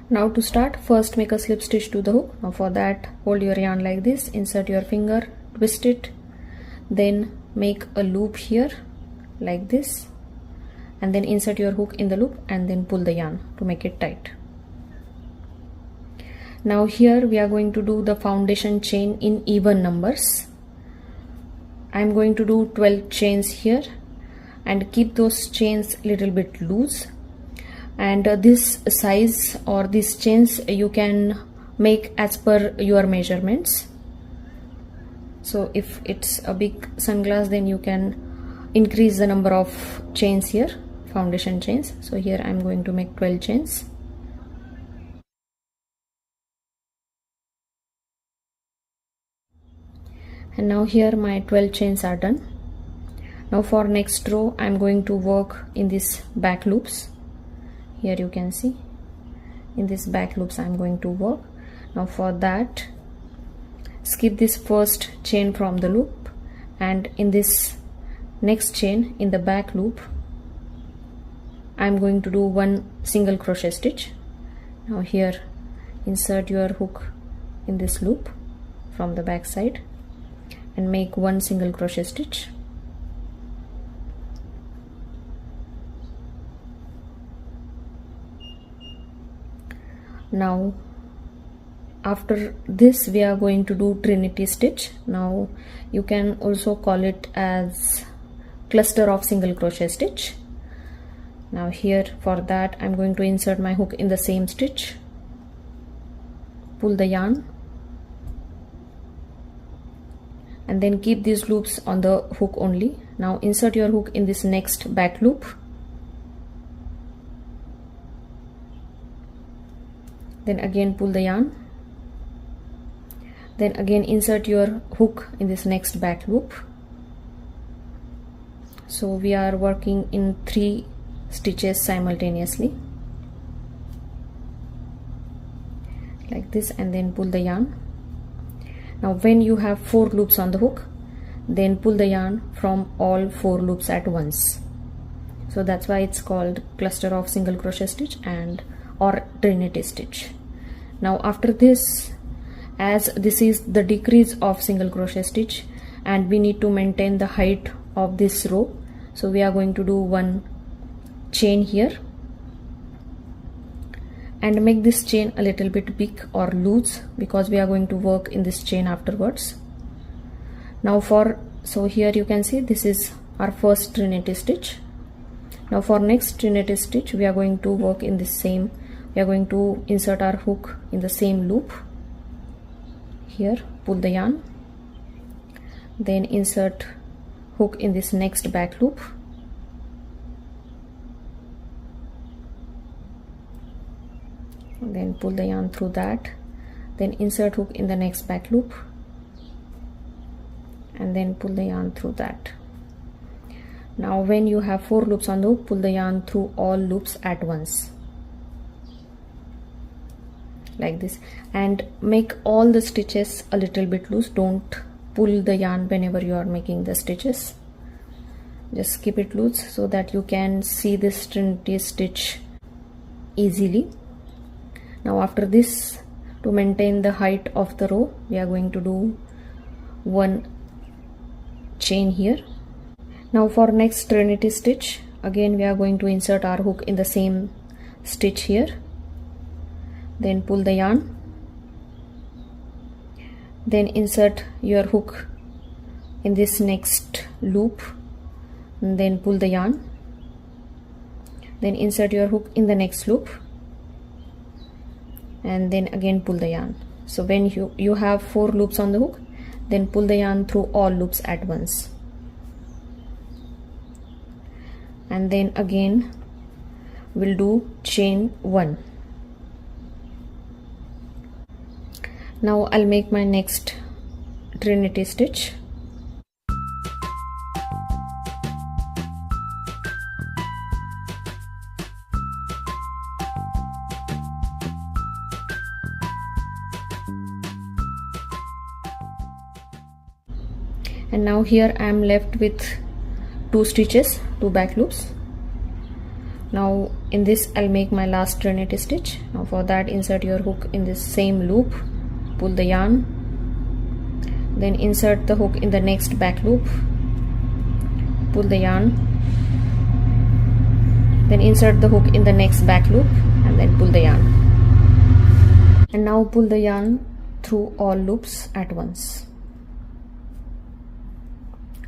Now to start, first make a slip stitch to the hook. Now for that, hold your yarn like this, insert your finger, twist it, then make a loop here like this, and then insert your hook in the loop and then pull the yarn to make it tight. Now here we are going to do the foundation chain in even numbers. I am going to do 12 chains here and keep those chains a little bit loose. And this size or these chains you can make as per your measurements. So if it's a big sunglass, then you can increase the number of chains here, foundation chains. So here I'm going to make 12 chains. And now here my 12 chains are done. Now for next row I'm going to work in these back loops. Here you can see in this back loops I'm going to work. Now for that, skip this first chain from the loop, and in this next chain in the back loop I'm going to do one single crochet stitch. Now here insert your hook in this loop from the back side and make one single crochet stitch. Now after this we are going to do Trinity stitch. Now you can also call it as cluster of single crochet stitch. Now here for that I'm going to insert my hook in the same stitch, pull the yarn, and then keep these loops on the hook only. Now insert your hook in this next back loop, then again pull the yarn, then again insert your hook in this next back loop. So we are working in 3 stitches simultaneously like this, and then pull the yarn. Now when you have 4 loops on the hook, then pull the yarn from all 4 loops at once. So that's why it's called cluster of single crochet stitch and or Trinity stitch. Now after this, as this is the decrease of single crochet stitch and we need to maintain the height of this row, so we are going to do one chain here and make this chain a little bit big or loose because we are going to work in this chain afterwards. Now so here you can see this is our first Trinity stitch. Now for next Trinity stitch we are going to work in the same, we are going to insert our hook in the same loop here, pull the yarn, then insert hook in this next back loop, then pull the yarn through that, then insert hook in the next back loop, and then pull the yarn through that. Now when you have 4 loops on the hook, pull the yarn through all loops at once like this, and make all the stitches a little bit loose. Don't pull the yarn whenever you are making the stitches, just keep it loose so that you can see this Trinity stitch easily. Now after this, to maintain the height of the row, we are going to do one chain here. Now for next Trinity stitch, again we are going to insert our hook in the same stitch here, then pull the yarn, then insert your hook in this next loop, and then pull the yarn, then insert your hook in the next loop, and then again pull the yarn. So when you have 4 loops on the hook, then pull the yarn through all loops at once, and then again we'll do chain 1. Now I'll make my next Trinity stitch. And now here I am left with 2 stitches, 2 back loops. Now in this I'll make my last Trinity stitch. Now for that, insert your hook in this same loop, pull the yarn, then insert the hook in the next back loop, pull the yarn, then insert the hook in the next back loop and then pull the yarn. And now pull the yarn through all loops at once,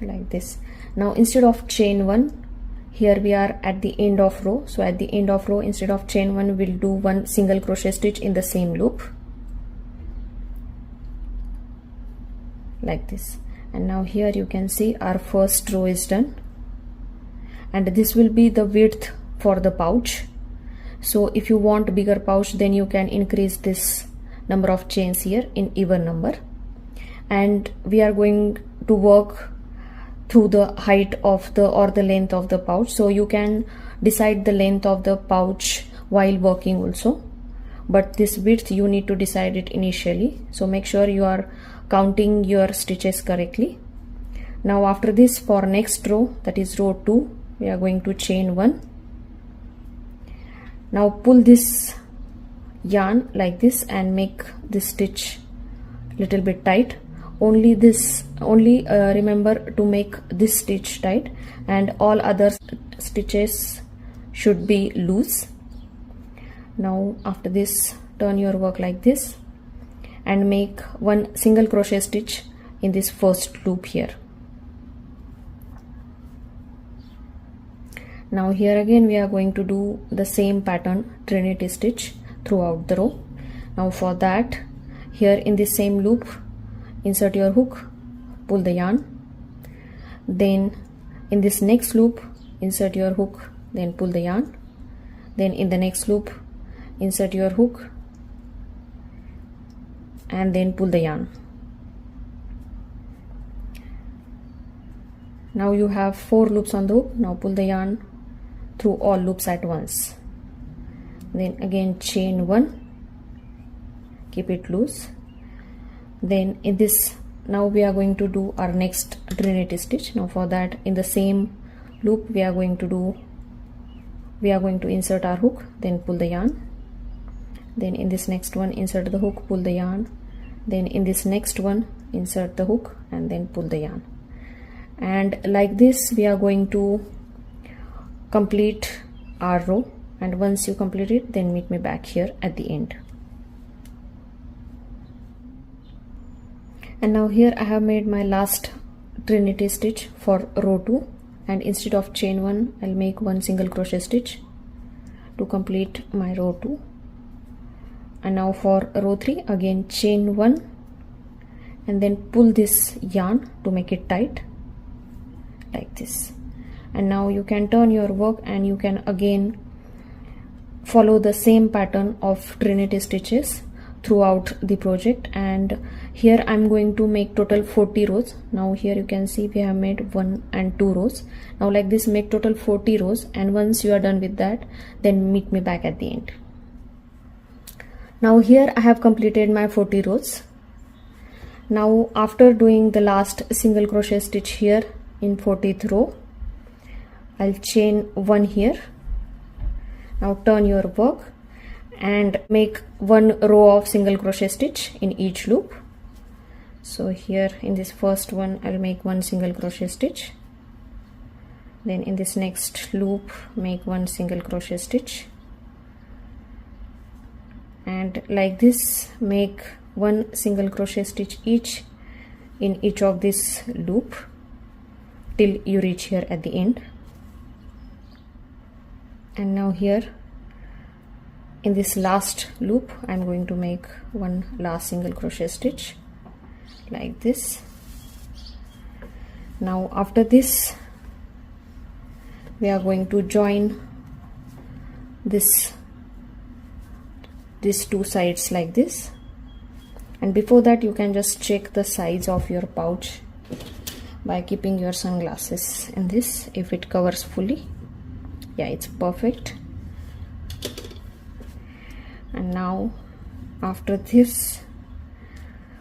like this. Now instead of chain 1, here we are at the end of row, so at the end of row, instead of chain 1, we'll do one single crochet stitch in the same loop, like this. And now here you can see our first row is done, and this will be the width for the pouch. So if you want bigger pouch, then you can increase this number of chains here in even number. And we are going to work through the height of the or the length of the pouch, so you can decide the length of the pouch while working also, but this width you need to decide it initially, so make sure you are counting your stitches correctly. Now after this, for next row, that is row 2, we are going to chain 1. Now pull this yarn like this and make this stitch little bit tight. Only remember to make this stitch tight, and all other stitches should be loose. Now after this, turn your work like this and make one single crochet stitch in this first loop here. Now here again we are going to do the same pattern, Trinity stitch, throughout the row. Now for that, here in this same loop, insert your hook, pull the yarn, then in this next loop, insert your hook, then pull the yarn, then in the next loop, insert your hook and then pull the yarn. Now you have 4 loops on the hook. Now pull the yarn through all loops at once, then again chain 1, keep it loose. Then in this, now we are going to do our next Trinity stitch. Now for that, in the same loop we are going to insert our hook, then pull the yarn, then in this next one, insert the hook, pull the yarn, then in this next one, insert the hook and then pull the yarn. And like this we are going to complete our row, and once you complete it, then meet me back here at the end. And now here I have made my last Trinity stitch for row 2, and instead of chain 1, I'll make one single crochet stitch to complete my row 2. And now for row 3, again chain 1 and then pull this yarn to make it tight, like this. And now you can turn your work and you can again follow the same pattern of Trinity stitches throughout the project. And here I'm going to make total 40 rows. Now here you can see we have made 1 and 2 rows. Now like this, make total 40 rows, and once you are done with that, then meet me back at the end. Now here I have completed my 40 rows. Now after doing the last single crochet stitch here in 40th row, I'll chain 1 here. Now turn your work and make 1 row of single crochet stitch in each loop. So here in this first one, I'll make 1 single crochet stitch, then in this next loop make 1 single crochet stitch, and like this make 1 single crochet stitch each in each of this loop till you reach here at the end. And now here in this last loop, I'm going to make 1 last single crochet stitch like this. Now after this, we are going to join these 2 sides like this. And before that, you can just check the size of your pouch by keeping your sunglasses in this, if it covers fully. Yeah, it's perfect. And now after this,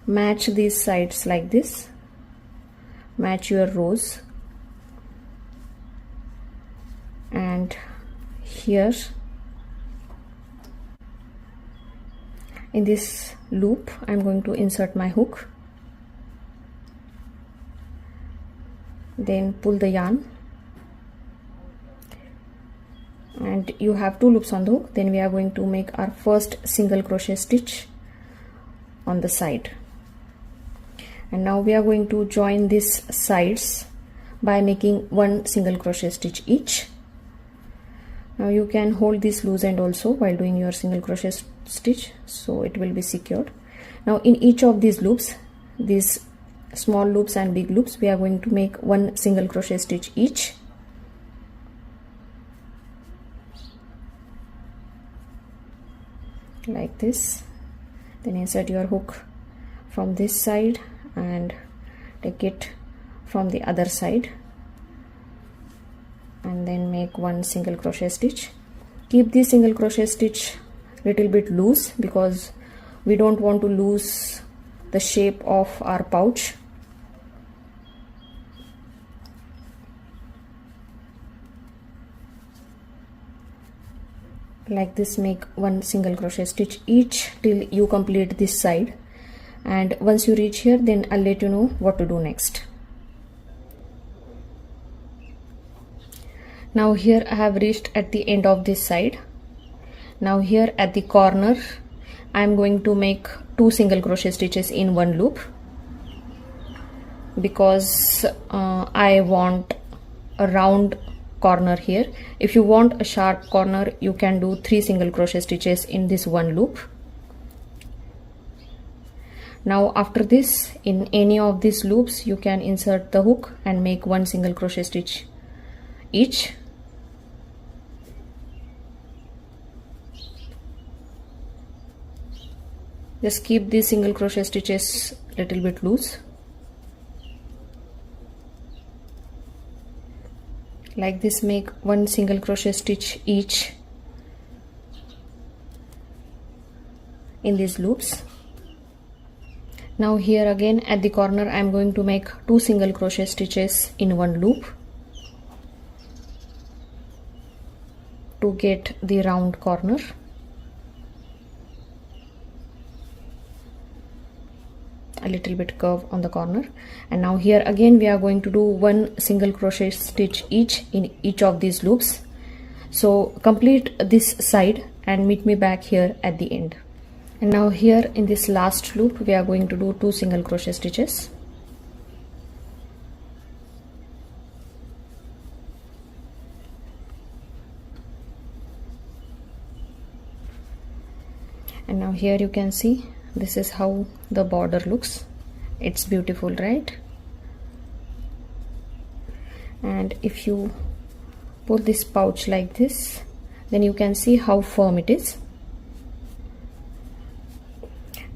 match these sides like this, match your rows, and here in this loop I'm going to insert my hook, then pull the yarn, and you have 2 loops on the hook. Then we are going to make our first single crochet stitch on the side, and now we are going to join these sides by making 1 single crochet stitch each. Now you can hold this loose end also while doing your single crochet stitch, so it will be secured. Now in each of these loops, these small loops and big loops, we are going to make 1 single crochet stitch each. Like this. Then insert your hook from this side and take it from the other side, and then make 1 single crochet stitch. Keep the single crochet stitch little bit loose because we don't want to lose the shape of our pouch. Like this, make 1 single crochet stitch each till you complete this side, and once you reach here, then I'll let you know what to do next. Now here I have reached at the end of this side. Now here at the corner I'm going to make 2 single crochet stitches in 1 loop because I want a round corner here. If you want a sharp corner, you can do 3 single crochet stitches in this 1 loop. Now after this, in any of these loops you can insert the hook and make 1 single crochet stitch each. Just keep these single crochet stitches little bit loose. Like this, make 1 single crochet stitch each in these loops. Now here again at the corner I am going to make 2 single crochet stitches in 1 loop to get the round corner. A little bit curve on the corner, and now here again we are going to do 1 single crochet stitch each in each of these loops. So complete this side and meet me back here at the end. And now here in this last loop we are going to do 2 single crochet stitches. And now here you can see this is how the border looks. It's beautiful, right? And if you pull this pouch like this, then you can see how firm it is.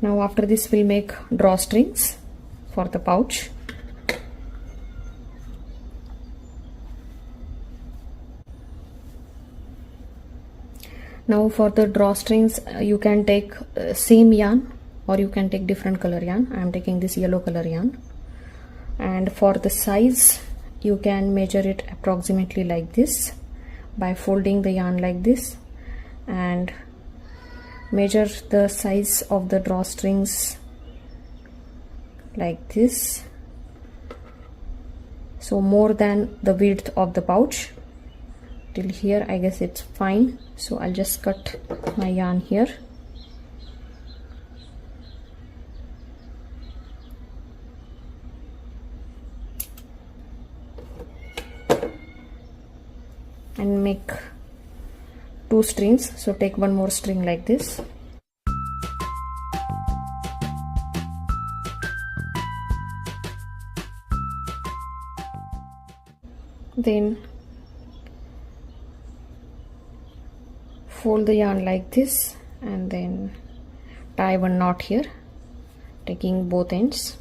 Now after this we'll make drawstrings for the pouch. Now for the drawstrings you can take same yarn or you can take different color yarn. I am taking this yellow color yarn, and for the size you can measure it approximately like this by folding the yarn like this and measure the size of the drawstrings like this. So more than the width of the pouch. Till here I guess it's fine, so I'll just cut my yarn here. And make 2 strings, so take 1 more string like this. Then fold the yarn like this and then tie 1 knot here, taking both ends.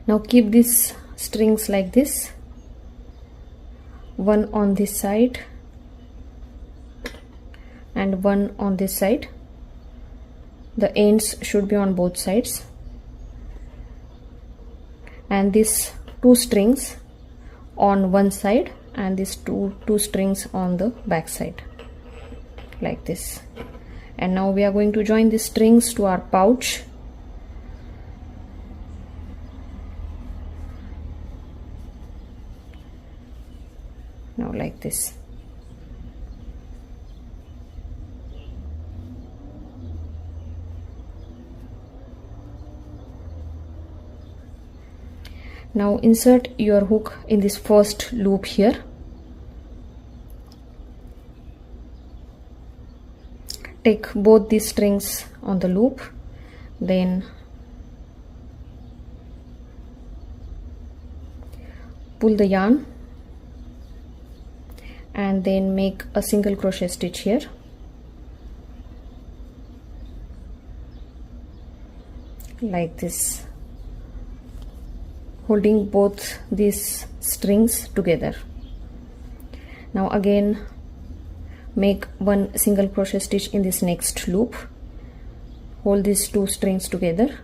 Now keep these strings like this one on this side and one on this side. The ends should be on both sides, and these two strings on one side and these two strings on the back side, like this. And now we are going to join the strings to our pouch. Now like this. Now insert your hook in this first loop here. Take both these strings on the loop, then pull the yarn and then make a single crochet stitch here. Like this, holding both these strings together. Now again make one single crochet stitch in this next loop. Hold these two strings together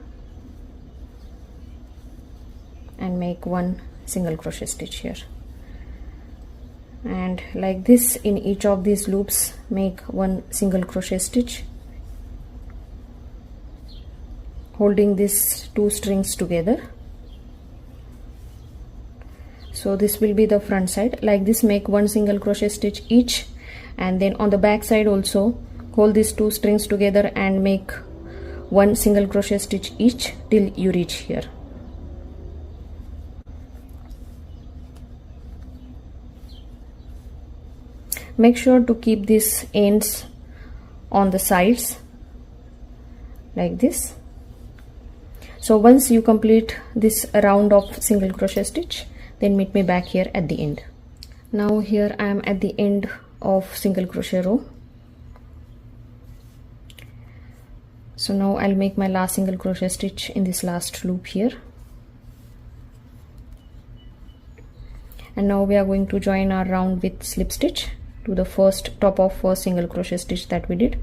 and make one single crochet stitch here. And like this, in each of these loops make one single crochet stitch, holding these two strings together. So this will be the front side. Like this, make one single crochet stitch each, and then on the back side also hold these two strings together and make one single crochet stitch each till you reach here. Make sure to keep these ends on the sides like this. So once you complete this round of single crochet stitch, then meet me back here at the end. Now here I am at the end of single crochet row. So now I'll make my last single crochet stitch in this last loop here. And now we are going to join our round with slip stitch to the top of first single crochet stitch that we did.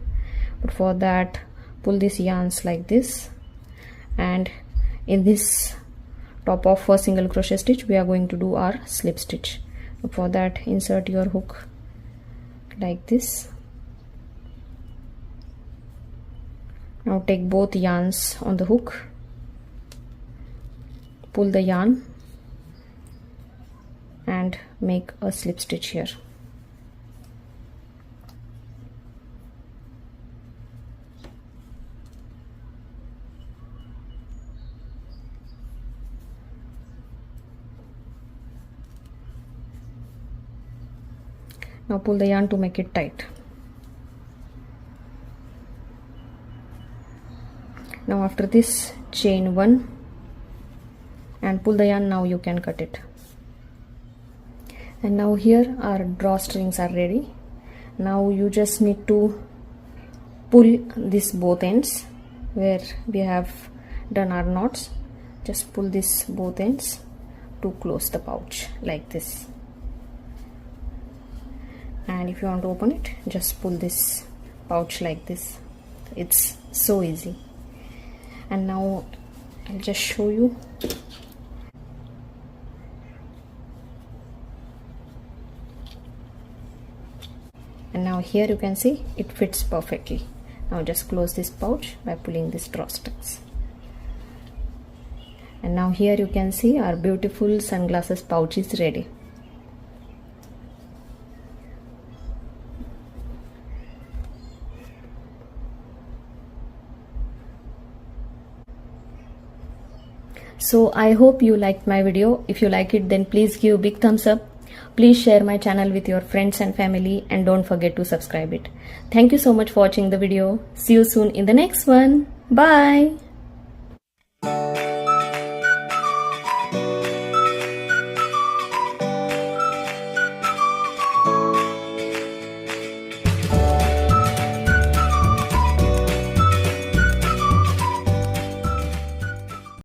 But for that, pull these yarns like this, and in this top of first single crochet stitch we are going to do our slip stitch. For that, insert your hook like this. Now take both yarns on the hook, pull the yarn and make a slip stitch here. Now pull the yarn to make it tight. Now after this, chain one and pull the yarn. Now you can cut it. And now here our drawstrings are ready. Now you just need to pull this both ends where we have done our knots. Just pull this both ends to close the pouch like this. And if you want to open it, just pull this pouch like this. It's so easy. And now I'll just show you. And now here you can see it fits perfectly. Now just close this pouch by pulling this drawstrings. And now here you can see our beautiful sunglasses pouch is ready. So I hope you liked my video. If you like it, then please give a big thumbs up. Please share my channel with your friends and family, and don't forget to subscribe it. Thank you so much for watching the video. See you soon in the next one. Bye.